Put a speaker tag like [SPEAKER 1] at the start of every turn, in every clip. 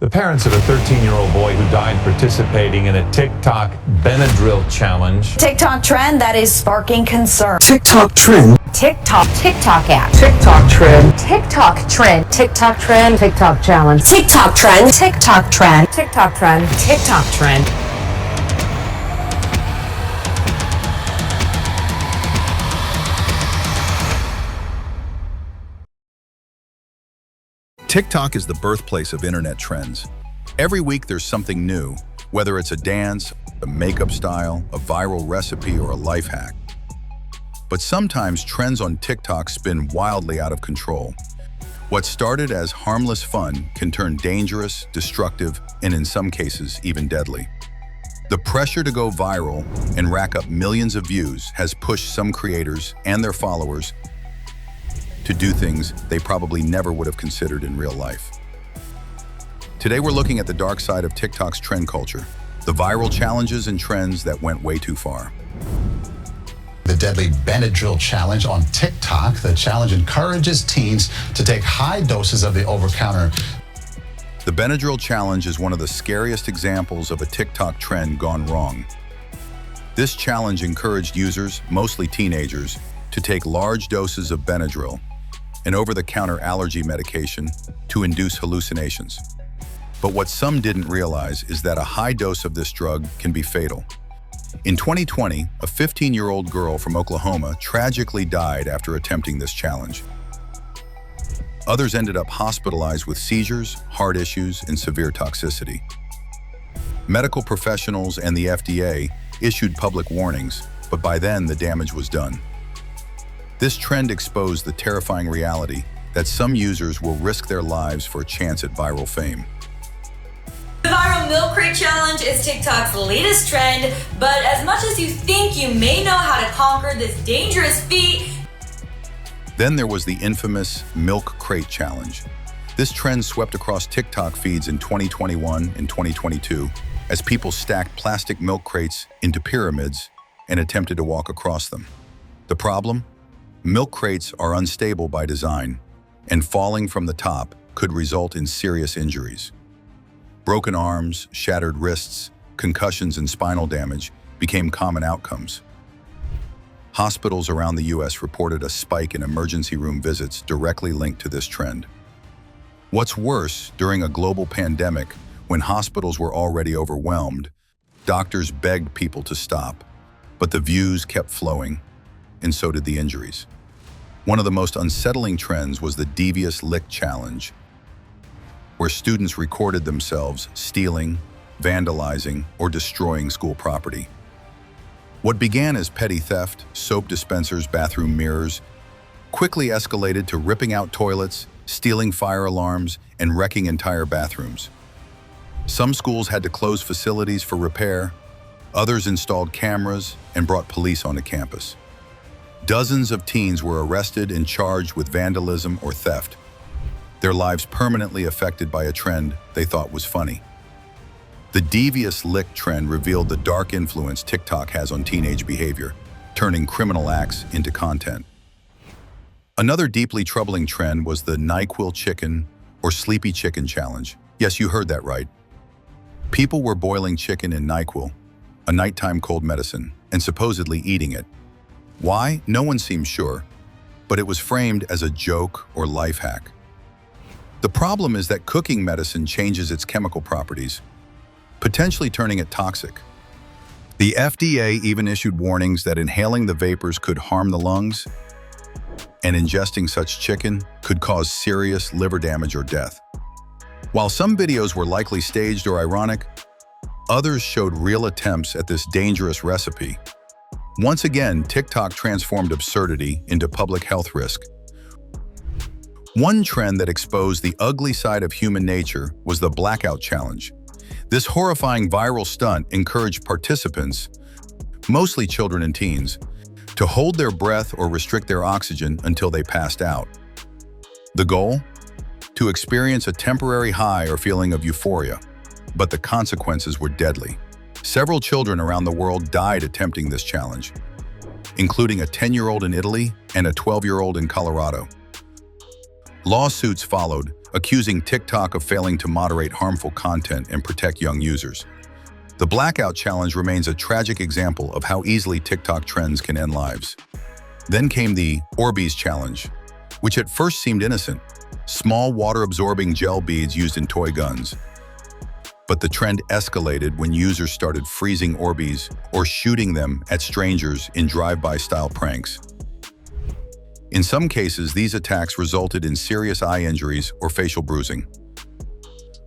[SPEAKER 1] The parents of a 13-year-old boy who died participating in a TikTok Benadryl challenge.
[SPEAKER 2] TikTok trend that is sparking concern.
[SPEAKER 3] TikTok trend.
[SPEAKER 2] TikTok app.
[SPEAKER 3] TikTok trend.
[SPEAKER 2] TikTok trend.
[SPEAKER 4] TikTok trend. TikTok challenge.
[SPEAKER 2] TikTok trend.
[SPEAKER 4] TikTok trend.
[SPEAKER 2] TikTok trend.
[SPEAKER 4] TikTok trend.
[SPEAKER 5] TikTok is the birthplace of internet trends. Every week there's something new, whether it's a dance, a makeup style, a viral recipe, or a life hack. But sometimes trends on TikTok spin wildly out of control. What started as harmless fun can turn dangerous, destructive, and in some cases, even deadly. The pressure to go viral and rack up millions of views has pushed some creators and their followers to do things they probably never would have considered in real life. Today we're looking at the dark side of TikTok's trend culture, the viral challenges and trends that went way too far.
[SPEAKER 6] The deadly Benadryl challenge on TikTok. The challenge encourages teens to take high doses of the over-the-counter.
[SPEAKER 5] The Benadryl challenge is one of the scariest examples of a TikTok trend gone wrong. This challenge encouraged users, mostly teenagers, to take large doses of Benadryl, an over-the-counter allergy medication, to induce hallucinations. But what some didn't realize is that a high dose of this drug can be fatal. In 2020, a 15-year-old girl from Oklahoma tragically died after attempting this challenge. Others ended up hospitalized with seizures, heart issues, and severe toxicity. Medical professionals and the FDA issued public warnings, but by then the damage was done. This trend exposed the terrifying reality that some users will risk their lives for a chance at viral fame.
[SPEAKER 7] The viral milk crate challenge is TikTok's latest trend, but as much as you think you may know how to conquer this dangerous feat,
[SPEAKER 5] Then there was the infamous milk crate challenge. This trend swept across TikTok feeds in 2021 and 2022 as people stacked plastic milk crates into pyramids and attempted to walk across them. The problem? Milk crates are unstable by design, and falling from the top could result in serious injuries. Broken arms, shattered wrists, concussions, and spinal damage became common outcomes. Hospitals around the US reported a spike in emergency room visits directly linked to this trend. What's worse, during a global pandemic, when hospitals were already overwhelmed, doctors begged people to stop, but the views kept flowing, and so did the injuries. One of the most unsettling trends was the Devious Lick Challenge, where students recorded themselves stealing, vandalizing, or destroying school property. What began as petty theft, soap dispensers, bathroom mirrors, quickly escalated to ripping out toilets, stealing fire alarms, and wrecking entire bathrooms. Some schools had to close facilities for repair, others installed cameras and brought police onto campus. Dozens of teens were arrested and charged with vandalism or theft, their lives permanently affected by a trend they thought was funny. The Devious Lick trend revealed the dark influence TikTok has on teenage behavior, turning criminal acts into content. Another deeply troubling trend was the NyQuil chicken or sleepy chicken challenge. Yes, you heard that right. People were boiling chicken in NyQuil, a nighttime cold medicine, and supposedly eating it. Why? No one seems sure, but it was framed as a joke or life hack. The problem is that cooking medicine changes its chemical properties, potentially turning it toxic. The FDA even issued warnings that inhaling the vapors could harm the lungs, and ingesting such chicken could cause serious liver damage or death. While some videos were likely staged or ironic, others showed real attempts at this dangerous recipe. Once again, TikTok transformed absurdity into public health risk. One trend that exposed the ugly side of human nature was the blackout challenge. This horrifying viral stunt encouraged participants, mostly children and teens, to hold their breath or restrict their oxygen until they passed out. The goal? To experience a temporary high or feeling of euphoria, but the consequences were deadly. Several children around the world died attempting this challenge, including a 10-year-old in Italy and a 12-year-old in Colorado. Lawsuits followed, accusing TikTok of failing to moderate harmful content and protect young users. The Blackout Challenge remains a tragic example of how easily TikTok trends can end lives. Then came the Orbeez Challenge, which at first seemed innocent, small water-absorbing gel beads used in toy guns. But the trend escalated when users started freezing Orbeez or shooting them at strangers in drive-by style pranks. In some cases, these attacks resulted in serious eye injuries or facial bruising.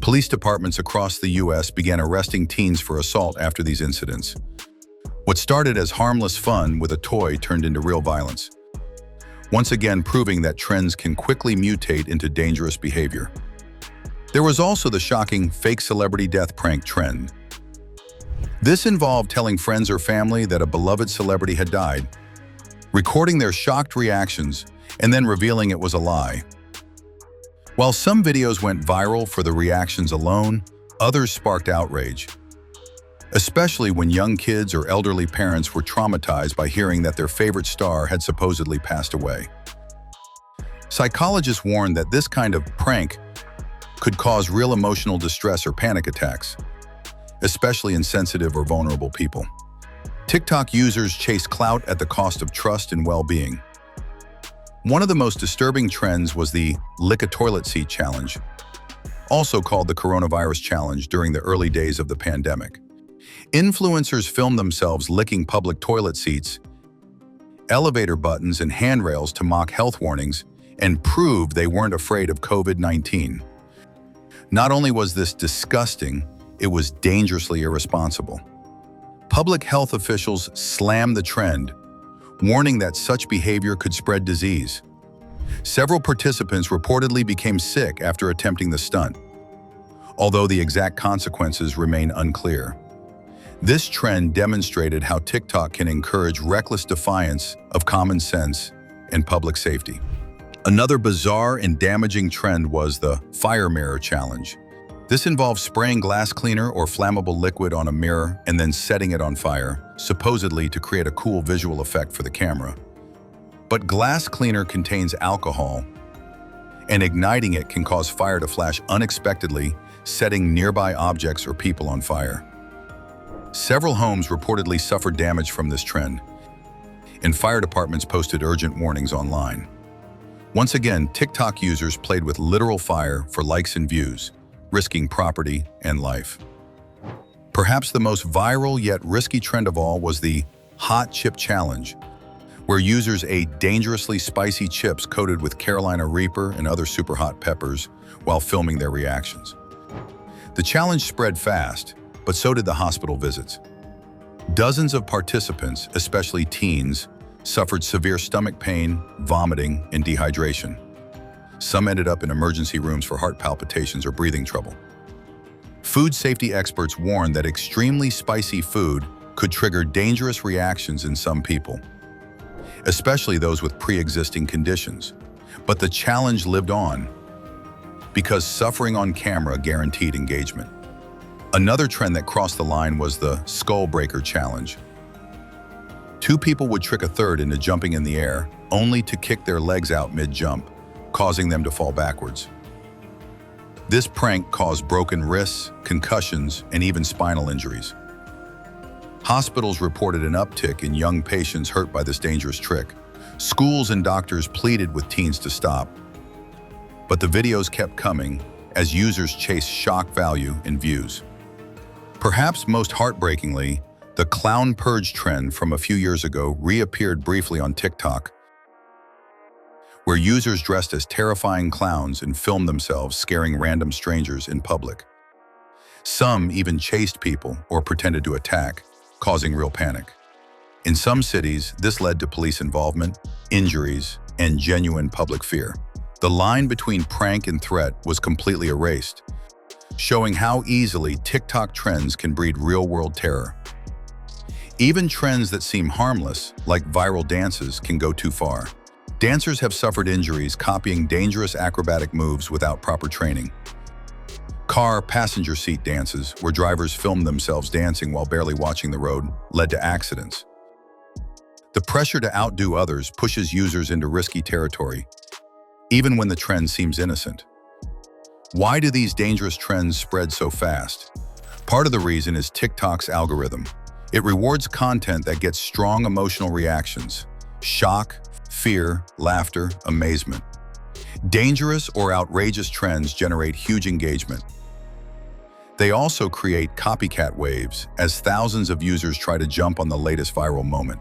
[SPEAKER 5] Police departments across the U.S. began arresting teens for assault after these incidents. What started as harmless fun with a toy turned into real violence, once again proving that trends can quickly mutate into dangerous behavior. There was also the shocking fake celebrity death prank trend. This involved telling friends or family that a beloved celebrity had died, recording their shocked reactions, and then revealing it was a lie. While some videos went viral for the reactions alone, others sparked outrage, especially when young kids or elderly parents were traumatized by hearing that their favorite star had supposedly passed away. Psychologists warn that this kind of prank could cause real emotional distress or panic attacks, especially in sensitive or vulnerable people. TikTok users chase clout at the cost of trust and well-being. One of the most disturbing trends was the Lick a Toilet Seat Challenge, also called the Coronavirus Challenge during the early days of the pandemic. Influencers filmed themselves licking public toilet seats, elevator buttons, and handrails to mock health warnings and prove they weren't afraid of COVID-19. Not only was this disgusting, it was dangerously irresponsible. Public health officials slammed the trend, warning that such behavior could spread disease. Several participants reportedly became sick after attempting the stunt, although the exact consequences remain unclear. This trend demonstrated how TikTok can encourage reckless defiance of common sense and public safety. Another bizarre and damaging trend was the Fire Mirror Challenge. This involves spraying glass cleaner or flammable liquid on a mirror and then setting it on fire, supposedly to create a cool visual effect for the camera. But glass cleaner contains alcohol, and igniting it can cause fire to flash unexpectedly, setting nearby objects or people on fire. Several homes reportedly suffered damage from this trend, and fire departments posted urgent warnings online. Once again, TikTok users played with literal fire for likes and views, risking property and life. Perhaps the most viral yet risky trend of all was the Hot Chip Challenge, where users ate dangerously spicy chips coated with Carolina Reaper and other super hot peppers while filming their reactions. The challenge spread fast, but so did the hospital visits. Dozens of participants, especially teens, suffered severe stomach pain, vomiting, and dehydration. Some ended up in emergency rooms for heart palpitations or breathing trouble. Food safety experts warn that extremely spicy food could trigger dangerous reactions in some people, especially those with pre-existing conditions. But the challenge lived on because suffering on camera guaranteed engagement. Another trend that crossed the line was the Skull Breaker Challenge. Two people would trick a third into jumping in the air, only to kick their legs out mid-jump, causing them to fall backwards. This prank caused broken wrists, concussions, and even spinal injuries. Hospitals reported an uptick in young patients hurt by this dangerous trick. Schools and doctors pleaded with teens to stop. But the videos kept coming as users chased shock value and views. Perhaps most heartbreakingly, the clown purge trend from a few years ago reappeared briefly on TikTok, where users dressed as terrifying clowns and filmed themselves scaring random strangers in public. Some even chased people or pretended to attack, causing real panic. In some cities, this led to police involvement, injuries, and genuine public fear. The line between prank and threat was completely erased, showing how easily TikTok trends can breed real-world terror. Even trends that seem harmless, like viral dances, can go too far. Dancers have suffered injuries copying dangerous acrobatic moves without proper training. Car passenger seat dances, where drivers filmed themselves dancing while barely watching the road, led to accidents. The pressure to outdo others pushes users into risky territory, even when the trend seems innocent. Why do these dangerous trends spread so fast? Part of the reason is TikTok's algorithm. It rewards content that gets strong emotional reactions: shock, fear, laughter, amazement. Dangerous or outrageous trends generate huge engagement. They also create copycat waves as thousands of users try to jump on the latest viral moment.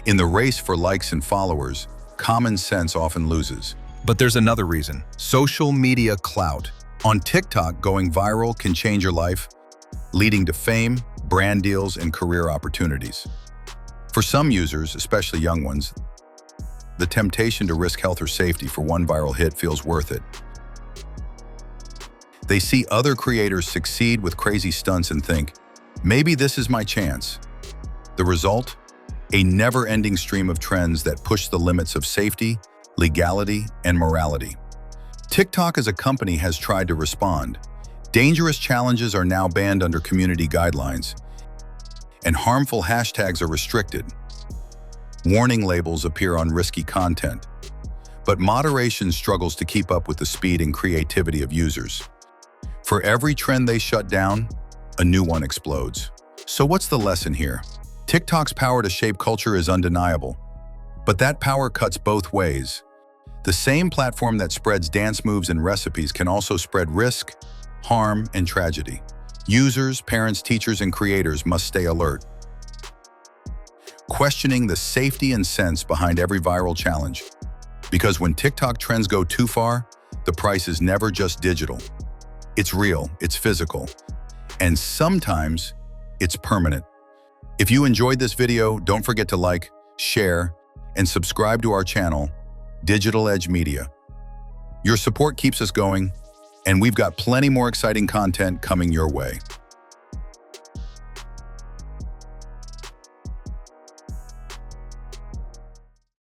[SPEAKER 5] In the race for likes and followers, common sense often loses.
[SPEAKER 8] But there's another reason: social media clout. On TikTok, going viral can change your life, leading to fame, brand deals, and career opportunities. For some users, especially young ones, the temptation to risk health or safety for one viral hit feels worth it. They see other creators succeed with crazy stunts and think, maybe this is my chance. The result? A never-ending stream of trends that push the limits of safety, legality, and morality. TikTok as a company has tried to respond. Dangerous challenges are now banned under community guidelines, and harmful hashtags are restricted. Warning labels appear on risky content, but moderation struggles to keep up with the speed and creativity of users. For every trend they shut down, a new one explodes. So what's the lesson here? TikTok's power to shape culture is undeniable, but that power cuts both ways. The same platform that spreads dance moves and recipes can also spread risk, harm, and tragedy. Users, parents, teachers, and creators must stay alert, questioning the safety and sense behind every viral challenge. Because when TikTok trends go too far, the price is never just digital. It's real, it's physical, and sometimes it's permanent. If you enjoyed this video, don't forget to like, share, and subscribe to our channel, Digital Edge Media. Your support keeps us going, and we've got plenty more exciting content coming your way.